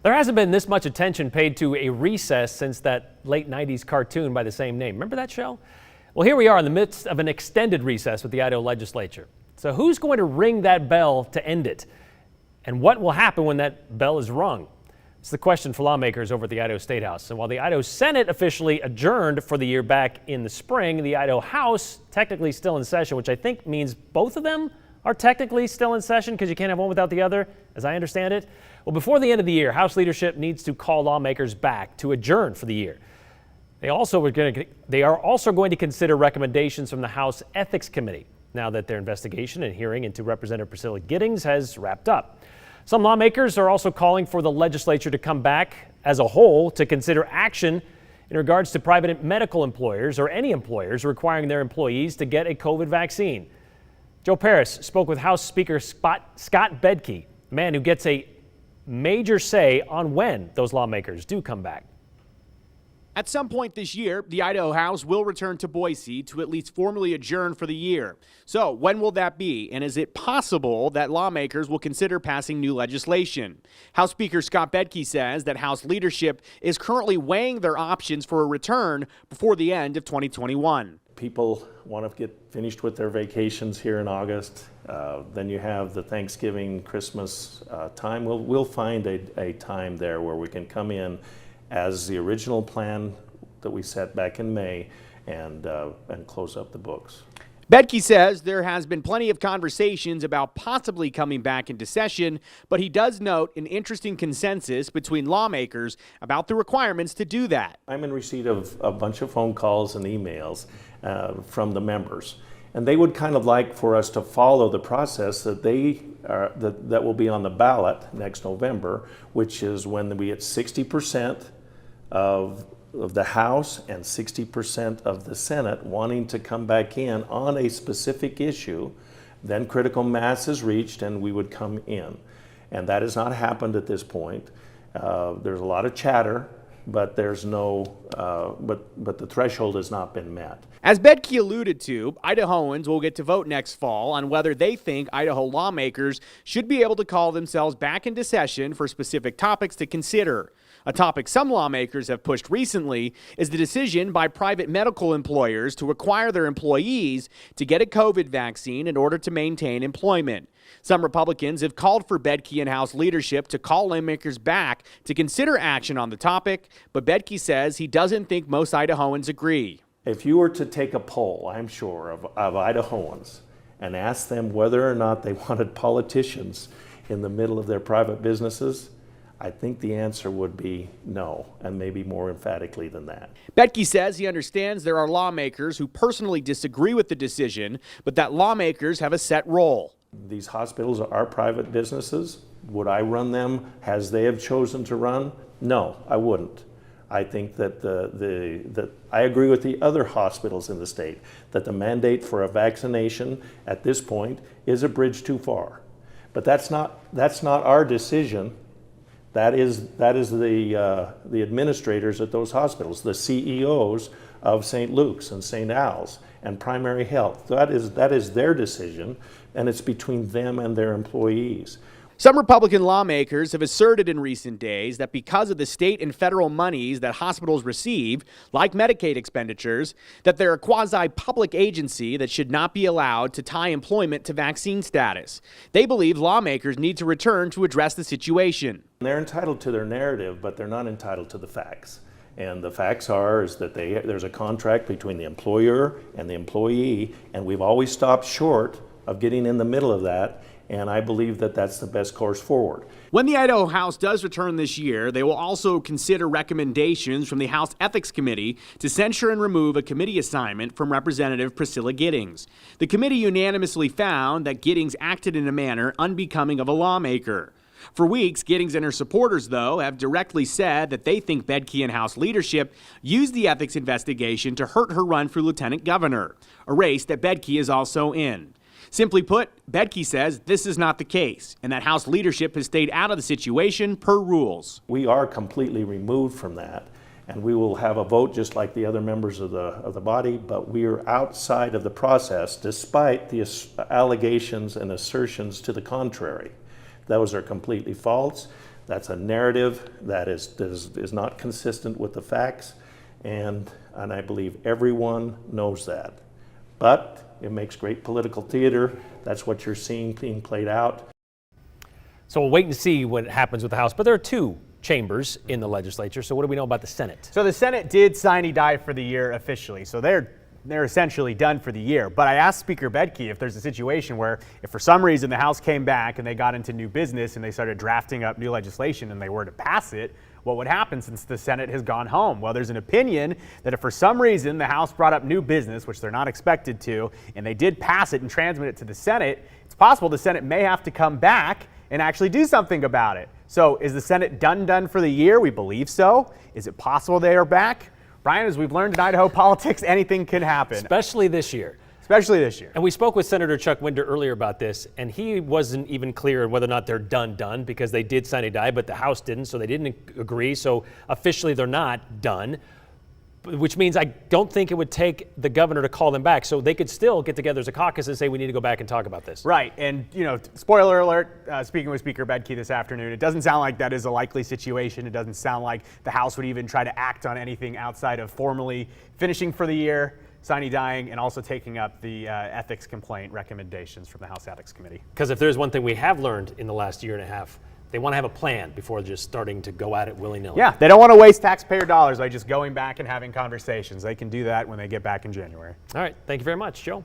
There hasn't been this much attention paid to a recess since that late 90s cartoon by the same name. Remember that show? Well, here we are in the midst of an extended recess with the Idaho legislature. So who's going to ring that bell to end it? And what will happen when that bell is rung? It's the question for lawmakers over at the Idaho State House. And while the Idaho Senate officially adjourned for the year back in the spring, the Idaho House technically still in session, which I think means both of them are technically still in session because you can't have one without the other, as I understand it. Well, before the end of the year, House leadership needs to call lawmakers back to adjourn for the year. They are also going to consider recommendations from the House Ethics Committee now that their investigation and hearing into Representative Priscilla Giddings has wrapped up. Some lawmakers are also calling for the legislature to come back as a whole to consider action in regards to private medical employers or any employers requiring their employees to get a COVID vaccine. Joe Paris spoke with House Speaker Scott Bedke, a man who gets a major say on when those lawmakers do come back. At some point this year, the Idaho House will return to Boise to at least formally adjourn for the year. So when will that be? And is it possible that lawmakers will consider passing new legislation? House Speaker Scott Bedke says that House leadership is currently weighing their options for a return before the end of 2021. People want to get finished with their vacations here in August. Then you have the Thanksgiving, Christmas time. We'll find a time there where we can come in as the original plan that we set back in May and close up the books. Bedke says there has been plenty of conversations about possibly coming back into session, but he does note an interesting consensus between lawmakers about the requirements to do that. I'm in receipt of a bunch of phone calls and emails from the members, and they would kind of like for us to follow the process that that will be on the ballot next November, which is when we get 60% of the House and 60% of the Senate wanting to come back in on a specific issue. Then critical mass is reached and we would come in. And that has not happened at this point. There's a lot of chatter, but there's no, but the threshold has not been met. As Bedke alluded to, Idahoans will get to vote next fall on whether they think Idaho lawmakers should be able to call themselves back into session for specific topics to consider. A topic some lawmakers have pushed recently is the decision by private medical employers to require their employees to get a COVID vaccine in order to maintain employment. Some Republicans have called for Bedke and House leadership to call lawmakers back to consider action on the topic, but Bedke says he doesn't think most Idahoans agree. If you were to take a poll, I'm sure, of Idahoans and ask them whether or not they wanted politicians in the middle of their private businesses, I think the answer would be no, and maybe more emphatically than that. Bedke says he understands there are lawmakers who personally disagree with the decision, but that lawmakers have a set role. These hospitals are private businesses. Would I run them as they have chosen to run? No, I wouldn't. I think that I agree with the other hospitals in the state that the mandate for a vaccination at this point is a bridge too far. But that's not our decision. That is the administrators at those hospitals, the CEOs of St. Luke's and St. Al's and Primary Health. That is their decision, and it's between them and their employees. Some Republican lawmakers have asserted in recent days that because of the state and federal monies that hospitals receive, like Medicaid expenditures, that they're a quasi-public agency that should not be allowed to tie employment to vaccine status. They believe lawmakers need to return to address the situation. They're entitled to their narrative, but they're not entitled to the facts. And the facts is that there's a contract between the employer and the employee, and we've always stopped short of getting in the middle of that. And I believe that that's the best course forward. When the Idaho House does return this year, they will also consider recommendations from the House Ethics Committee to censure and remove a committee assignment from Representative Priscilla Giddings. The committee unanimously found that Giddings acted in a manner unbecoming of a lawmaker. For weeks, Giddings and her supporters, though, have directly said that they think Bedke and House leadership used the ethics investigation to hurt her run for lieutenant governor, a race that Bedke is also in. Simply put, Bedke says this is not the case, and that House leadership has stayed out of the situation per rules. We are completely removed from that, and we will have a vote just like the other members of the body, but we are outside of the process despite the allegations and assertions to the contrary. Those are completely false. That's a narrative that is not consistent with the facts, and I believe everyone knows that. But it makes great political theater. That's what you're seeing being played out. So we'll wait and see what happens with the House. But there are two chambers in the legislature. So what do we know about the Senate? So the Senate did sine die for the year officially. So they're essentially done for the year. But I asked Speaker Bedke if there's a situation where if for some reason the House came back and they got into new business and they started drafting up new legislation and they were to pass it, what would happen since the Senate has gone home? Well, there's an opinion that if for some reason the House brought up new business, which they're not expected to, and they did pass it and transmit it to the Senate, it's possible the Senate may have to come back and actually do something about it. So is the Senate done for the year? We believe so. Is it possible they are back? Brian, as we've learned in Idaho politics, anything can happen. Especially this year. Especially this year. And we spoke with Senator Chuck Winder earlier about this, and he wasn't even clear whether or not they're done because they did sine die, but the House didn't, so they didn't agree. So officially they're not done, which means I don't think it would take the governor to call them back. So they could still get together as a caucus and say we need to go back and talk about this. Right. And, spoiler alert, speaking with Speaker Bedke this afternoon, it doesn't sound like that is a likely situation. It doesn't sound like the House would even try to act on anything outside of formally finishing for the year, sine dying, and also taking up the ethics complaint recommendations from the House Ethics Committee. Because if there's one thing we have learned in the last year and a half, they want to have a plan before just starting to go at it willy-nilly. Yeah, they don't want to waste taxpayer dollars by just going back and having conversations. They can do that when they get back in January. All right. Thank you very much, Joe.